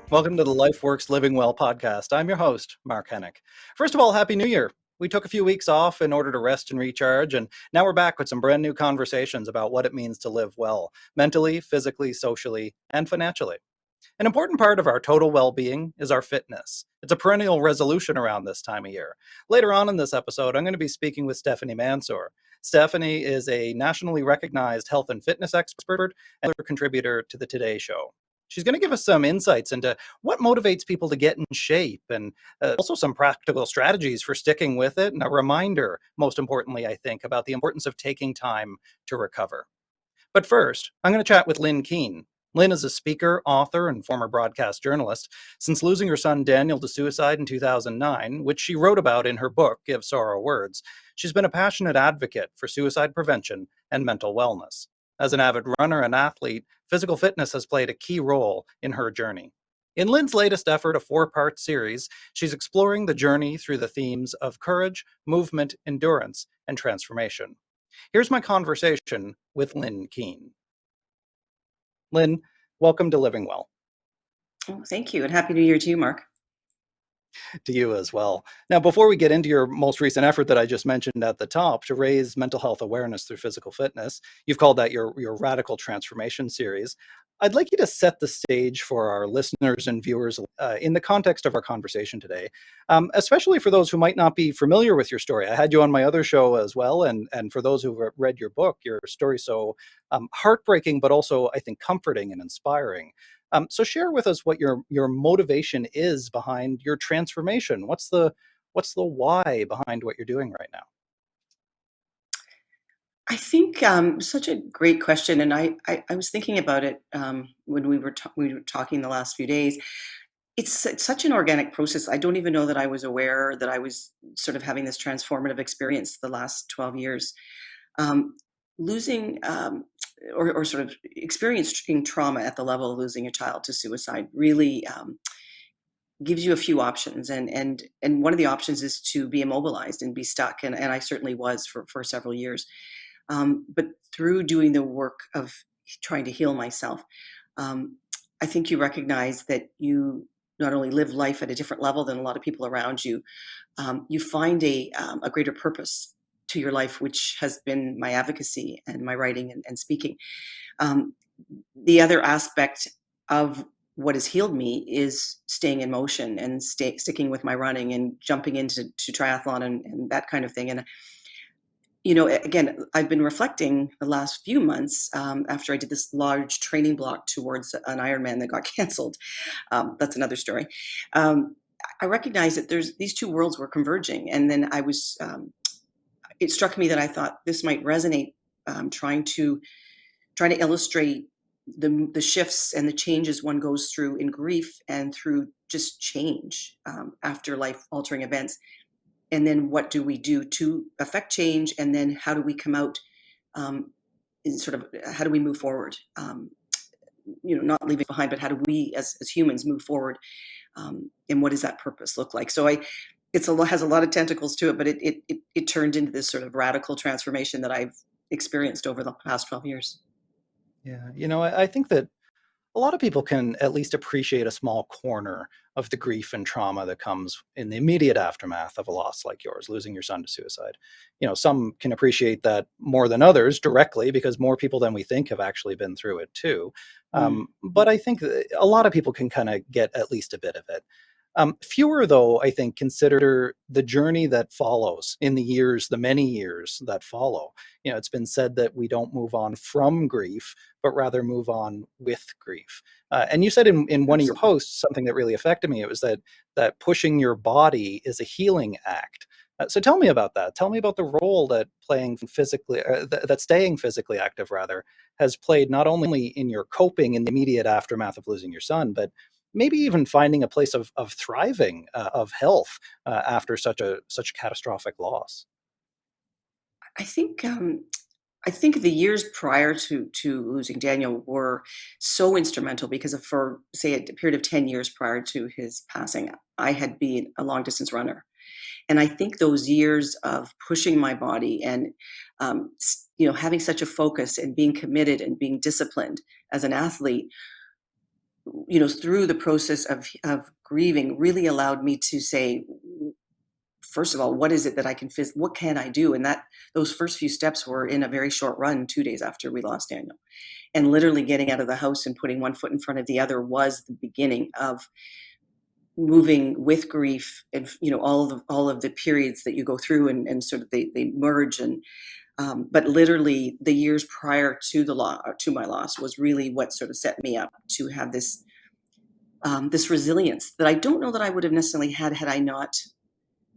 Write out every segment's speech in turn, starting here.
Welcome to the Life Works Living Well podcast. I'm your host, Mark Hennick. First of all, Happy New Year. We took a few weeks off in order to rest and recharge, and now we're back with some brand new conversations about what it means to live well, mentally, physically, socially, and financially. An important part of our total well-being is our fitness. It's a perennial resolution around this time of year. Later on in this episode, I'm going to be speaking with Stephanie Mansour. Stephanie is a nationally recognized health and fitness expert and a contributor to the Today Show. She's going to give us some insights into what motivates people to get in shape and also some practical strategies for sticking with it, and a reminder, most importantly, I think, about the importance of taking time to recover. But first, I'm going to chat with Lynn Keane. Lynn is a speaker, author, and former broadcast journalist. Since losing her son Daniel to suicide in 2009, which she wrote about in her book, Give Sorrow Words, she's been a passionate advocate for suicide prevention and mental wellness. As an avid runner and athlete, physical fitness has played a key role in her journey. In Lynn's latest effort, a 4-part series, she's exploring the journey through the themes of courage, movement, endurance, and transformation. Here's my conversation with Lynn Keane. Lynn, welcome to Living Well. Oh, thank you, and Happy New Year to you, Mark. To you as well. Now, before we get into your most recent effort that I just mentioned at the top to raise mental health awareness through physical fitness, you've called that your Radical Transformation series. I'd like you to set the stage for our listeners and viewers in the context of our conversation today, especially for those who might not be familiar with your story. I had you on my other show as well, and for those who've read your book, your story's so heartbreaking, but also, I think, comforting and inspiring. So share with us what your motivation is behind your transformation. What's the why behind what you're doing right now? I think such a great question, and I was thinking about it when we were talking the last few days. It's such an organic process. I don't even know that I was aware that I was sort of having this transformative experience the last 12 years. Um, Losing or sort of experiencing trauma at the level of losing a child to suicide really gives you a few options, and one of the options is to be immobilized and be stuck, and I certainly was for several years. But through doing the work of trying to heal myself, um, I think you recognize that you not only live life at a different level than a lot of people around you, you find a greater purpose to your life, which has been my advocacy and my writing and speaking. Um, the other aspect of what has healed me is staying in motion and sticking with my running and jumping into triathlon and that kind of thing. And again, I've been reflecting the last few months after I did this large training block towards an Ironman that got canceled. That's another story. Um, I recognize that there's these two worlds were converging, and then it struck me that I thought this might resonate, trying to illustrate the shifts and the changes one goes through in grief and through just change after life altering events. And then what do we do to affect change? And then how do we come out in sort of how do we move forward? Not leaving behind, but how do we as humans move forward? And what does that purpose look like? So has a lot of tentacles to it, but it turned into this sort of radical transformation that I've experienced over the past 12 years. Yeah, I think that a lot of people can at least appreciate a small corner of the grief and trauma that comes in the immediate aftermath of a loss like yours, losing your son to suicide. Some can appreciate that more than others directly because more people than we think have actually been through it too. But I think that a lot of people can kind of get at least a bit of it. Fewer, though, I think, consider the journey that follows in the many years that follow. It's been said that we don't move on from grief, but rather move on with grief. And you said in one of your Absolutely. posts something that really affected me. It was that pushing your body is a healing act. So tell me about that. Tell me about the role that that staying physically active rather has played not only in your coping in the immediate aftermath of losing your son, but maybe even finding a place of thriving, of health after such a catastrophic loss. I think I think the years prior to losing Daniel were so instrumental because for say a period of 10 years prior to his passing, I had been a long distance runner. And I think those years of pushing my body and having such a focus and being committed and being disciplined as an athlete through the process of grieving really allowed me to say, first of all, what is it that I can what can I do? And those first few steps were in a very short run, 2 days after we lost Daniel. And literally getting out of the house and putting one foot in front of the other was the beginning of moving with grief, and all of the periods that you go through, and sort of they merge. And but literally the years prior to my loss was really what sort of set me up to have this resilience that I don't know that I would have necessarily had I not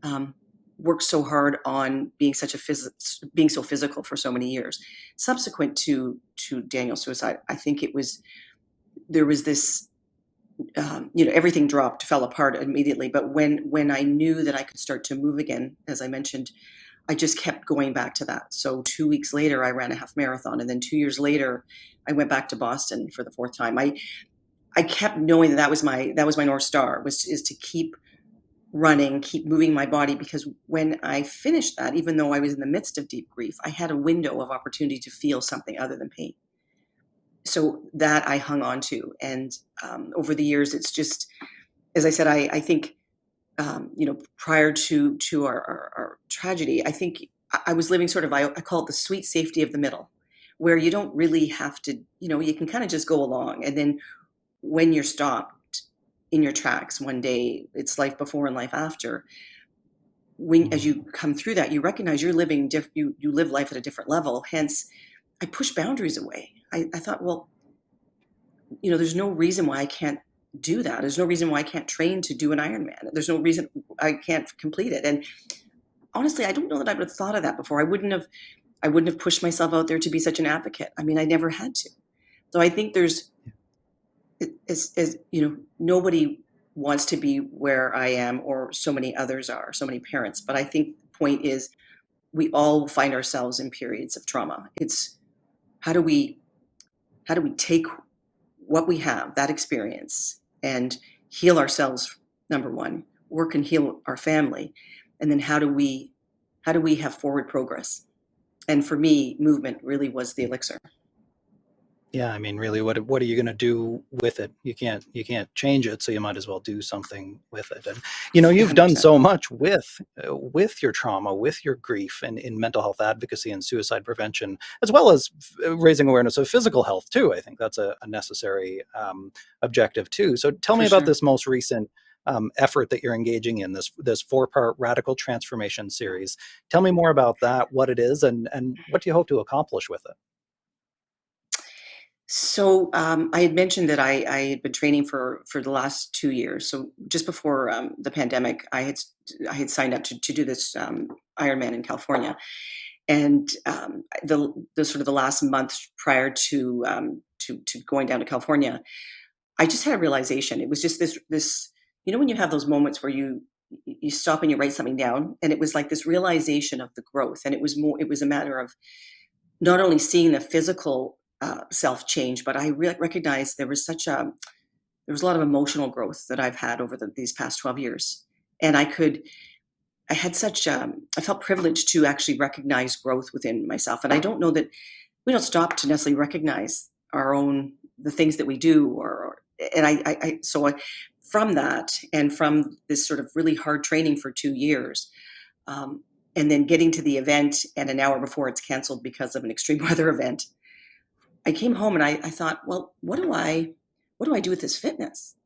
um, worked so hard on being so physical for so many years. Subsequent to Daniel's suicide, I think there was this, everything fell apart immediately. But when I knew that I could start to move again, as I mentioned, I just kept going back to that. So 2 weeks later, I ran a half marathon, and then 2 years later, I went back to Boston for the fourth time. I kept knowing that was my North Star, is to keep running, keep moving my body, because when I finished that, even though I was in the midst of deep grief, I had a window of opportunity to feel something other than pain. So that I hung on to. And over the years, it's just, as I said, I think, prior to our tragedy, I think I was living sort of, I call it the sweet safety of the middle, where you don't really have to, you can kind of just go along. And then when you're stopped in your tracks one day, it's life before and life after. As you come through that, you recognize you're living you live life at a different level. Hence, I push boundaries away. I thought, well, there's no reason why I can't do that. There's no reason why I can't train to do an Ironman. There's no reason I can't complete it. And honestly, I don't know that I would have thought of that before. I wouldn't have pushed myself out there to be such an advocate. I mean, I never had to. So I think there's, as nobody wants to be where I am, or so many others are, so many parents. But I think the point is, we all find ourselves in periods of trauma. It's how do we take what we have, that experience, and heal ourselves, number one, work and heal our family, and then how do we have forward progress? And for me, movement really was the elixir. Yeah, I mean, really, what are you going to do with it? You can't change it, so you might as well do something with it. And you've done 100%. so much with your trauma, with your grief, and in mental health advocacy and suicide prevention, as well as raising awareness of physical health too. I think that's a necessary objective too. So tell me For about sure. this most recent effort that you're engaging in, this 4-part radical transformation series. Tell me more about that, what it is, and what do you hope to accomplish with it? So I had mentioned that I had been training for the last 2 years. So just before the pandemic, I had signed up to do this Ironman in California. And the sort of the last month prior to going down to California, I just had a realization. It was just this, when you have those moments where you stop and you write something down, and it was like this realization of the growth. And it was a matter of not only seeing the physical self change, but I recognized there was a lot of emotional growth that I've had over these past 12 years. And I had I felt privileged to actually recognize growth within myself. And I don't know that we don't stop to necessarily recognize the things that we do, and from that, and from this sort of really hard training for 2 years, um, and then getting to the event, and an hour before it's canceled because of an extreme weather event, I came home and I thought, well, what do I do with this fitness?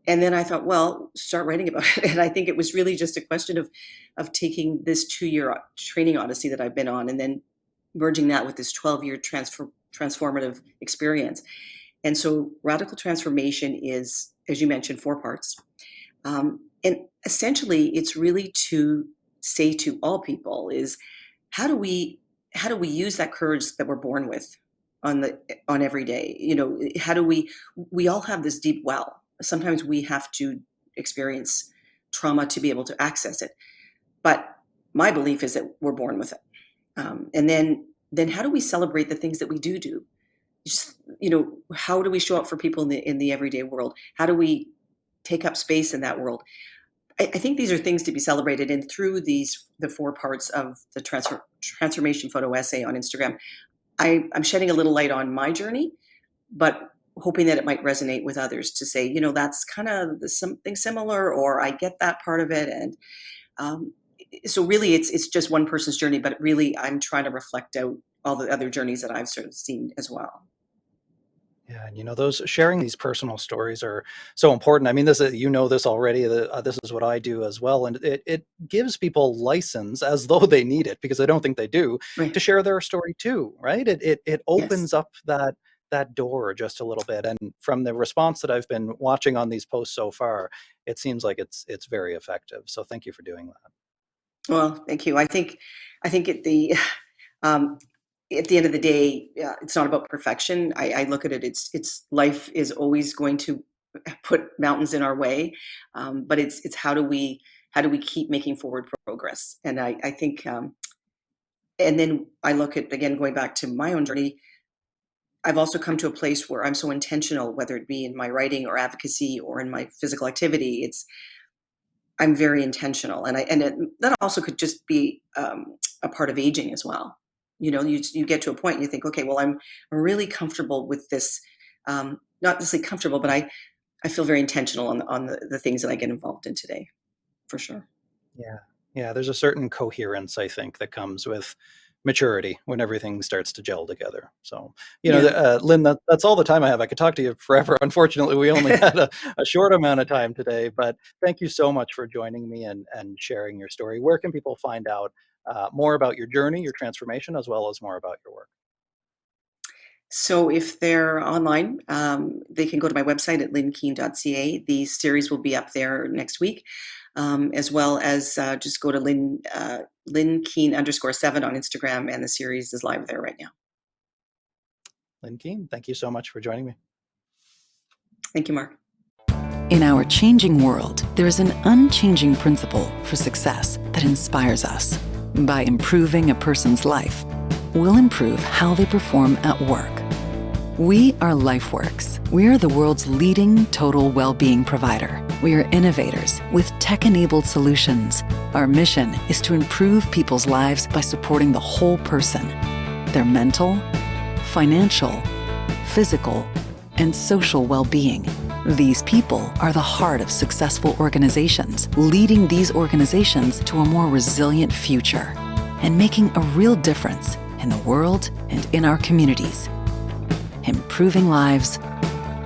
And then I thought, well, start writing about it. And I think it was really just a question of taking this 2 year training odyssey that I've been on, and then merging that with this 12-year transformative experience. And so radical transformation is, as you mentioned, 4 parts. And essentially, it's really to say to all people is, how do we use that courage that we're born with on every day? How do we all have this deep well. Sometimes we have to experience trauma to be able to access it. But my belief is that we're born with it. And then how do we celebrate the things that we do? Just, how do we show up for people in the everyday world? How do we take up space in that world? I think these are things to be celebrated. And through the 4 parts of the transformation photo essay on Instagram, I'm shedding a little light on my journey, but hoping that it might resonate with others to say, that's kind of something similar, or I get that part of it. And um, so really it's just one person's journey, but really I'm trying to reflect out all the other journeys that I've sort of seen as well. Yeah, and those sharing these personal stories are so important. I mean, this is, this already. This is what I do as well, and it gives people license, as though they need it, because I don't think they do, Right. to share their story too. Right? It Yes. opens up that door just a little bit. And from the response that I've been watching on these posts so far, it seems like it's very effective. So thank you for doing that. Well, thank you. I think um, at the end of the day, it's not about perfection. I look at it. It's life is always going to put mountains in our way, but it's how do we keep making forward progress? And I think, and then I look at, again, going back to my own journey. I've also come to a place where I'm so intentional, whether it be in my writing or advocacy or in my physical activity. I'm very intentional, that also could just be a part of aging as well. You get to a point and you think, okay, well, I'm really comfortable with this. Not necessarily comfortable, but I feel very intentional on the things that I get involved in today, for sure. Yeah. Yeah, there's a certain coherence, I think, that comes with maturity when everything starts to gel together. So, Yeah. Lynn, that's all the time I have. I could talk to you forever. Unfortunately, we only had a short amount of time today, but thank you so much for joining me and sharing your story. Where can people find out more about your journey, your transformation, as well as more about your work? So if they're online, they can go to my website at lynnkeane.ca. The series will be up there next week, as well as just go to Lynn Keane _7 on Instagram, and the series is live there right now. Lynn Keane, thank you so much for joining me. Thank you, Mark. In our changing world, there is an unchanging principle for success that inspires us. By improving a person's life, we'll improve how they perform at work. We are LifeWorks. We are the world's leading total well-being provider. We are innovators with tech-enabled solutions. Our mission is to improve people's lives by supporting the whole person, their mental, financial, physical, and social well-being. These people are the heart of successful organizations, leading these organizations to a more resilient future and making a real difference in the world and in our communities. Improving lives,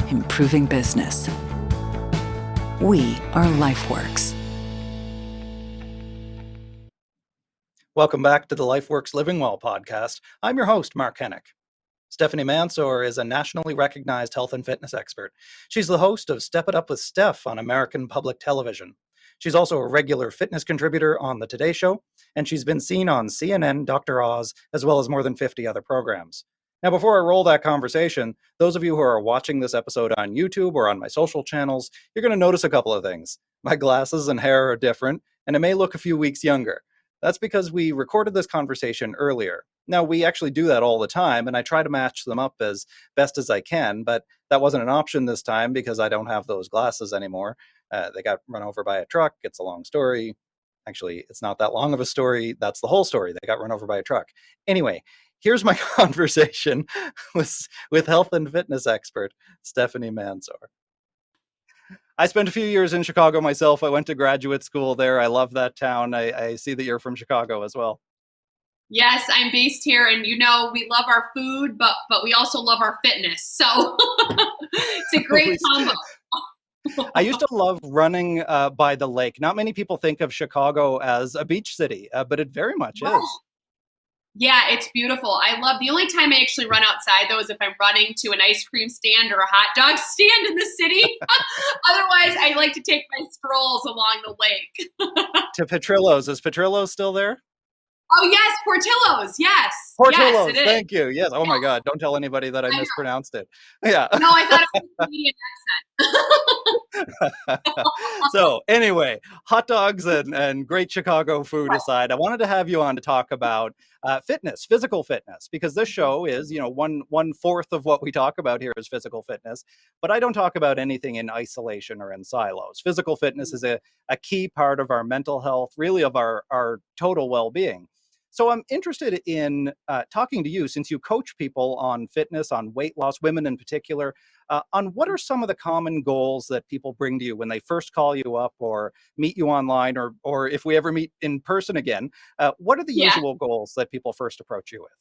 improving business. We are LifeWorks. Welcome back to the LifeWorks Living Well podcast. I'm your host, Mark Hennick. Stephanie Mansour is a nationally recognized health and fitness expert. She's the host of Step It Up with Steph on American Public Television. She's also a regular fitness contributor on The Today Show, and she's been seen on CNN, Dr. Oz, as well as more than 50 other programs. Now, before I roll that conversation, those of you who are watching this episode on YouTube or on my social channels, you're going to notice a couple of things. My glasses and hair are different, and it may look a few weeks younger. That's because we recorded this conversation earlier. Now, we actually do that all the time, and I try to match them up as best as I can, but that wasn't an option this time because I don't have those glasses anymore. They got run over by a truck. It's a long story. Actually, it's not that long of a story. That's the whole story. They got run over by a truck. Anyway, here's my conversation with health and fitness expert Stephanie Mansour. I spent a few years in Chicago myself. I went to graduate school there. I love that town. I see that you're from Chicago as well. Yes, I'm based here, and we love our food, but we also love our fitness. So it's a great combo. I used to love running by the lake. Not many people think of Chicago as a beach city, but it very much is. Yeah, it's beautiful. I love the only time I actually run outside though is if I'm running to an ice cream stand or a hot dog stand in the city. Otherwise, I like to take my strolls along the lake. To Petrillo's. Is Petrillo's still there? Oh yes, Portillo's. Yes. Portillo's, Yes, it is. thank you. Yes. Oh my Yeah. God. Don't tell anybody that I I mispronounced it. Yeah. No, I thought it was a Canadian accent. So anyway, hot dogs and great Chicago food Right. aside, I wanted to have you on to talk about fitness, physical fitness, because this show is, one fourth of what we talk about here is physical fitness. But I don't talk about anything in isolation or in silos. Physical fitness is a key part of our mental health, really of our total well-being. So I'm interested in talking to you, since you coach people on fitness, on weight loss, women in particular, on what are some of the common goals that people bring to you when they first call you up or meet you online, or if we ever meet in person again. What are the Yeah. usual goals that people first approach you with?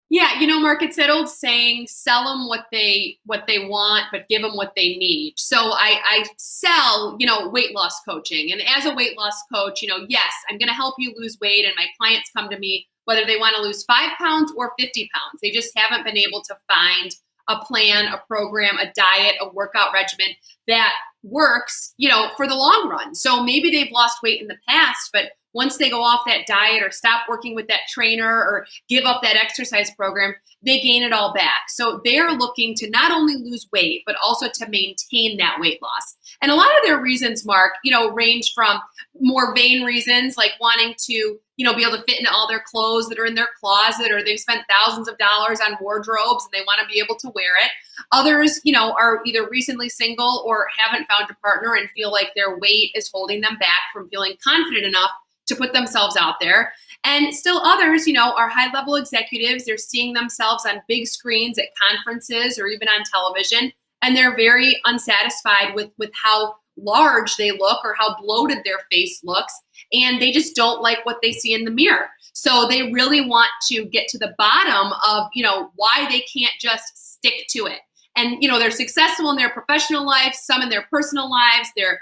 Yeah, Mark, it's that old saying, sell them what they want, but give them what they need. So I sell, weight loss coaching. And as a weight loss coach, yes, I'm going to help you lose weight. And my clients come to me, whether they want to lose 5 pounds or 50 pounds. They just haven't been able to find a plan, a program, a diet, a workout regimen that works, for the long run. So maybe they've lost weight in the past, but once they go off that diet or stop working with that trainer or give up that exercise program, they gain it all back. So they're looking to not only lose weight, but also to maintain that weight loss. And a lot of their reasons, Mark, range from more vain reasons, like wanting to, be able to fit into all their clothes that are in their closet, or they've spent thousands of dollars on wardrobes and they want to be able to wear it. Others, are either recently single or haven't found a partner and feel like their weight is holding them back from feeling confident enough to put themselves out there. And still others, are high-level executives. They're seeing themselves on big screens at conferences or even on television, and they're very unsatisfied with how large they look or how bloated their face looks, and they just don't like what they see in the mirror. So they really want to get to the bottom of, why they can't just stick to it. And, they're successful in their professional life, some in their personal lives, their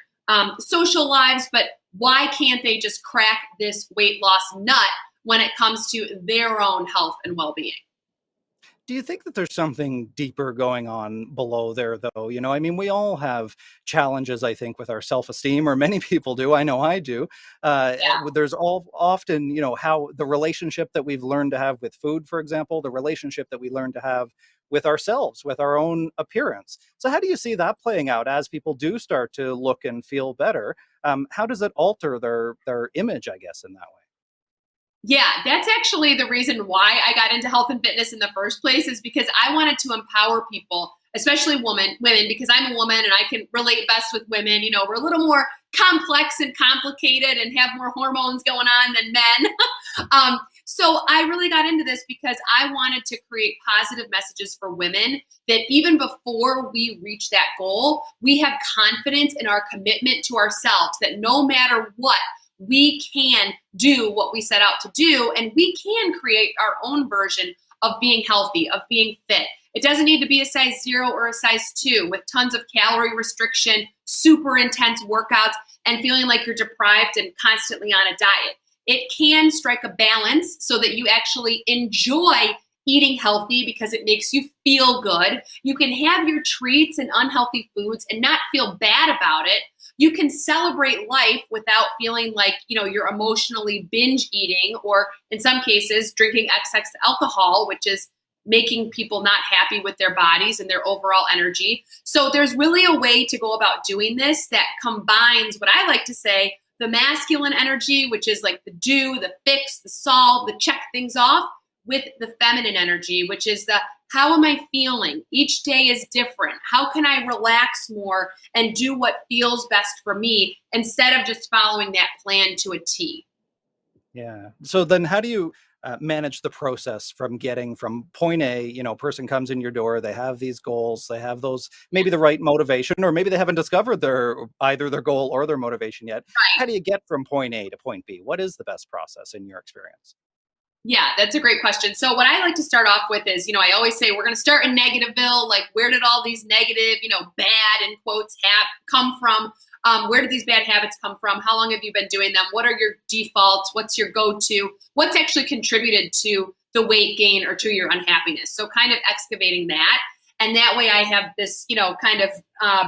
social lives, but why can't they just crack this weight loss nut when it comes to their own health and well-being? Do you think that there's something deeper going on below there, though? We all have challenges, I think, with our self-esteem, or many people do. I know I do. Yeah. There's all often, how the relationship that we've learned to have with food, for example, the relationship that we learn to have with ourselves, with our own appearance. So how do you see that playing out as people do start to look and feel better? How does it alter their image, I guess, in that way? Yeah, that's actually the reason why I got into health and fitness in the first place, is because I wanted to empower people, especially women, because I'm a woman and I can relate best with women. We're a little more complex and complicated and have more hormones going on than men. So I really got into this because I wanted to create positive messages for women that even before we reach that goal, we have confidence in our commitment to ourselves, that no matter what, we can do what we set out to do, and we can create our own version of being healthy, of being fit. It doesn't need to be a size 0 or a size 2 with tons of calorie restriction, super intense workouts, and feeling like you're deprived and constantly on a diet. It can strike a balance so that you actually enjoy eating healthy because it makes you feel good. You can have your treats and unhealthy foods and not feel bad about it. You can celebrate life without feeling like, you're emotionally binge eating, or in some cases drinking excess alcohol, which is making people not happy with their bodies and their overall energy. So there's really a way to go about doing this that combines what I like to say, the masculine energy, which is like the do, the fix, the solve, the check things off, with the feminine energy, which is the how am I feeling? Each day is different. How can I relax more and do what feels best for me instead of just following that plan to a T? Yeah. So then how do you manage the process from getting from point A, person comes in your door, they have these goals, they have those, maybe the right motivation, or maybe they haven't discovered either their goal or their motivation yet. Right. How do you get from point A to point B? What is the best process in your experience? Yeah, that's a great question. So what I like to start off with is, I always say we're going to start in Negativeville. Like, where did all these negative, bad in quotes come from? Where did these bad habits come from? How long have you been doing them? What are your defaults? What's your go-to? What's actually contributed to the weight gain or to your unhappiness? So kind of excavating that. And that way I have this, kind of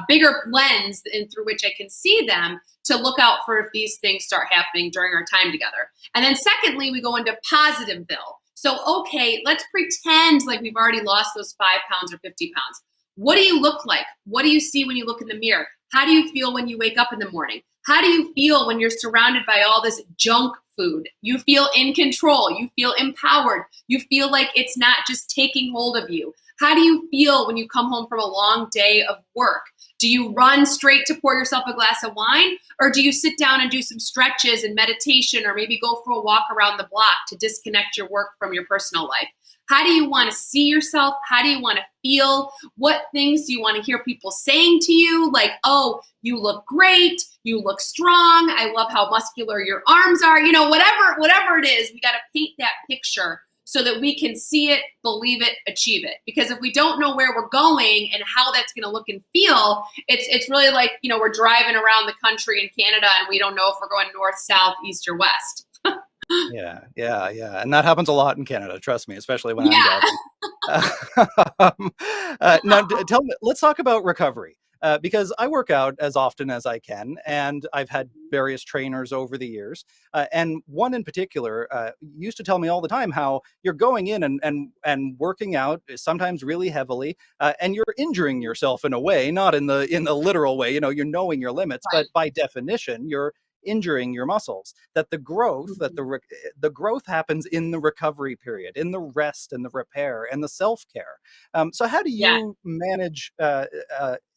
bigger lens through which I can see them to look out for if these things start happening during our time together. And then secondly, we go into Positiveville. So, okay, let's pretend like we've already lost those 5 pounds or 50 pounds. What do you look like? What do you see when you look in the mirror? How do you feel when you wake up in the morning? How do you feel when you're surrounded by all this junk food? You feel in control. You feel empowered. You feel like it's not just taking hold of you. How do you feel when you come home from a long day of work? Do you run straight to pour yourself a glass of wine? Or do you sit down and do some stretches and meditation, or maybe go for a walk around the block to disconnect your work from your personal life? How do you want to see yourself? How do you want to feel? What things do you want to hear people saying to you? Like, oh, you look great. You look strong. I love how muscular your arms are. Whatever it is, we got to paint that picture so that we can see it, believe it, achieve it. Because if we don't know where we're going and how that's going to look and feel, it's really like, we're driving around the country in Canada and we don't know if we're going north, south, east, or west. Yeah. And that happens a lot in Canada, trust me, especially when Yeah. I'm driving. Now, tell me, let's talk about recovery. Because I work out as often as I can, and I've had various trainers over the years. And one in particular used to tell me all the time how you're going in and working out sometimes really heavily, and you're injuring yourself in a way, not in the literal way. You're knowing your limits, Right. but by definition, you're injuring your muscles. That the growth, the growth happens in the recovery period, in the rest and the repair and the self-care. So how do Yeah. you manage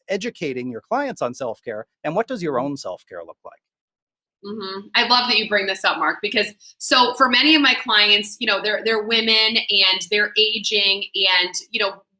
educating your clients on self-care, and what does your own self-care look like? I love that you bring this up, Mark, because so for many of my clients, they're women and they're aging, and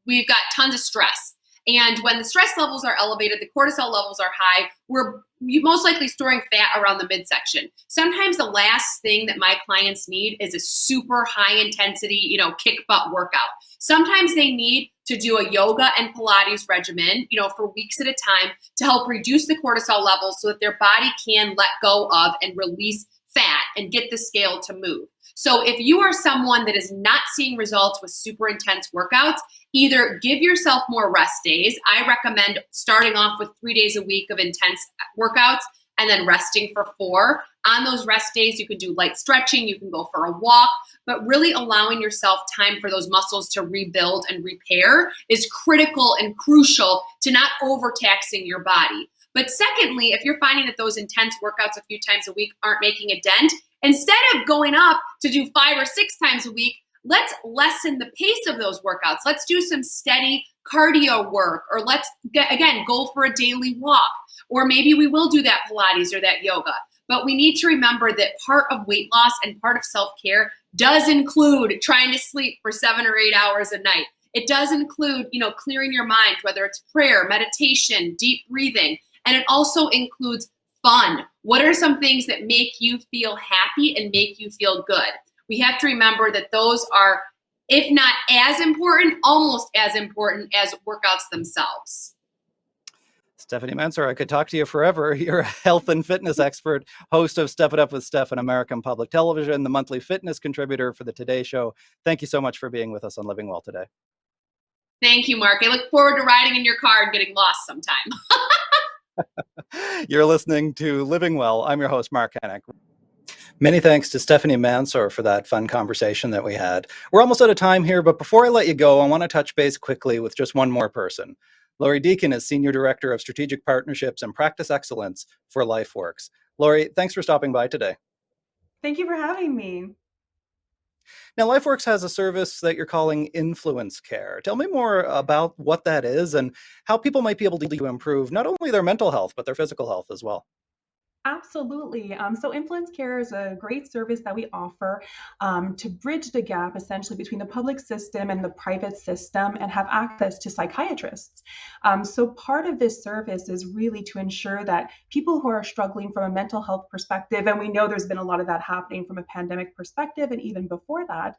we've got tons of stress. And when the stress levels are elevated, the cortisol levels are high, we're most likely storing fat around the midsection. Sometimes the last thing that my clients need is a super high intensity, kick butt workout. Sometimes they need to do a yoga and Pilates regimen, for weeks at a time to help reduce the cortisol levels so that their body can let go of and release fat and get the scale to move. So if you are someone that is not seeing results with super intense workouts, either give yourself more rest days. I recommend starting off with 3 days a week of intense workouts and then resting for 4. On those rest days, you can do light stretching, you can go for a walk, but really allowing yourself time for those muscles to rebuild and repair is critical and crucial to not overtaxing your body. But secondly, if you're finding that those intense workouts a few times a week aren't making a dent, instead of going up to do 5 or 6 times a week, let's lessen the pace of those workouts. Let's do some steady cardio work, or let's, again, go for a daily walk. Or maybe we will do that Pilates or that yoga. But we need to remember that part of weight loss and part of self-care does include trying to sleep for 7 or 8 hours a night. It does include, clearing your mind, whether it's prayer, meditation, deep breathing. And it also includes fun. What are some things that make you feel happy and make you feel good? We have to remember that those are, if not as important, almost as important as workouts themselves. Stephanie Mansour, I could talk to you forever. You're a health and fitness expert, host of Step It Up with Steph on American Public Television, the monthly fitness contributor for the Today Show. Thank you so much for being with us on Living Well today. Thank you, Mark. I look forward to riding in your car and getting lost sometime. You're listening to Living Well. I'm your host, Mark Hennick. Many thanks to Stephanie Mansour for that fun conversation that we had. We're almost out of time here, but before I let you go, I want to touch base quickly with just one more person. Lori Deacon is Senior Director of Strategic Partnerships and Practice Excellence for LifeWorks. Lori, thanks for stopping by today. Thank you for having me. Now, LifeWorks has a service that you're calling Influence Care. Tell me more about what that is and how people might be able to improve not only their mental health, but their physical health as well. Absolutely. So Influence Care is a great service that we offer to bridge the gap essentially between the public system and the private system and have access to psychiatrists. So part of this service is really to ensure that people who are struggling from a mental health perspective, and we know there's been a lot of that happening from a pandemic perspective and even before that,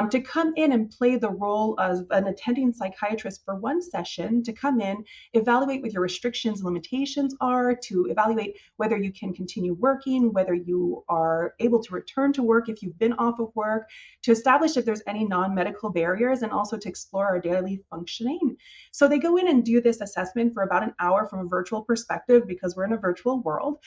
to come in and play the role of an attending psychiatrist for one session, to come in, evaluate what your restrictions and limitations are, to evaluate whether you can continue working, whether you are able to return to work if you've been off of work, to establish if there's any non-medical barriers, and also to explore our daily functioning. So they go in and do this assessment for about an hour from a virtual perspective because we're in a virtual world.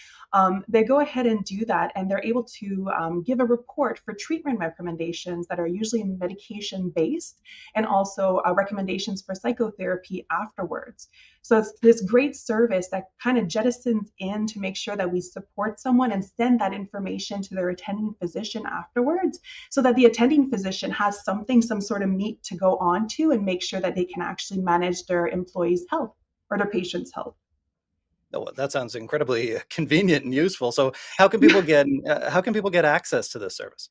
They go ahead and do that, and they're able to give a report for treatment recommendations that are usually medication-based, and also recommendations for psychotherapy afterwards. So it's this great service that kind of jettisons in to make sure that we support someone and send that information to their attending physician afterwards, so that the attending physician has some sort of meat to go on to and make sure that they can actually manage their employees' health or their patients' health. Oh, that sounds incredibly convenient and useful. So how can people get access to this service?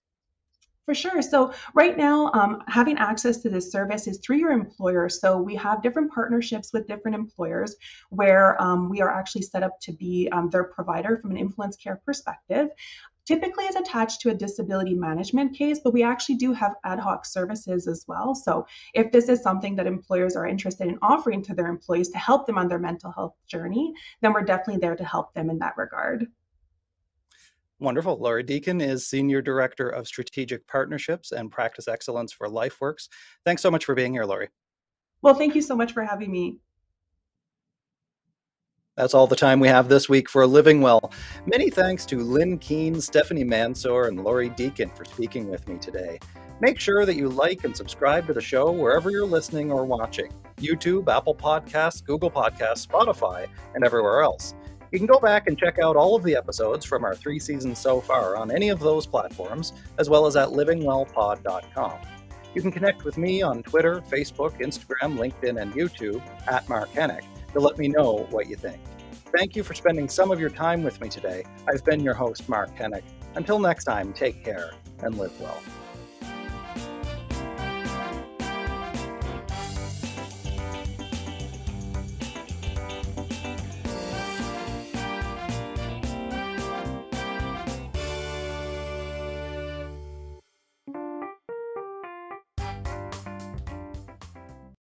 For sure. So right now, having access to this service is through your employer. So we have different partnerships with different employers where we are actually set up to be their provider from an influence care perspective. Typically, it's attached to a disability management case, but we actually do have ad hoc services as well. So if this is something that employers are interested in offering to their employees to help them on their mental health journey, then we're definitely there to help them in that regard. Wonderful. Laurie Deacon is Senior Director of Strategic Partnerships and Practice Excellence for LifeWorks. Thanks so much for being here, Laurie. Well, thank you so much for having me. That's all the time we have this week for Living Well. Many thanks to Lynn Keane, Stephanie Mansour, and Laurie Deacon for speaking with me today. Make sure that you like and subscribe to the show wherever you're listening or watching: YouTube, Apple Podcasts, Google Podcasts, Spotify, and everywhere else. You can go back and check out all of the episodes from our 3 seasons so far on any of those platforms, as well as at livingwellpod.com. You can connect with me on Twitter, Facebook, Instagram, LinkedIn, and YouTube at Mark Hennick to let me know what you think. Thank you for spending some of your time with me today. I've been your host, Mark Hennick. Until next time, take care and live well.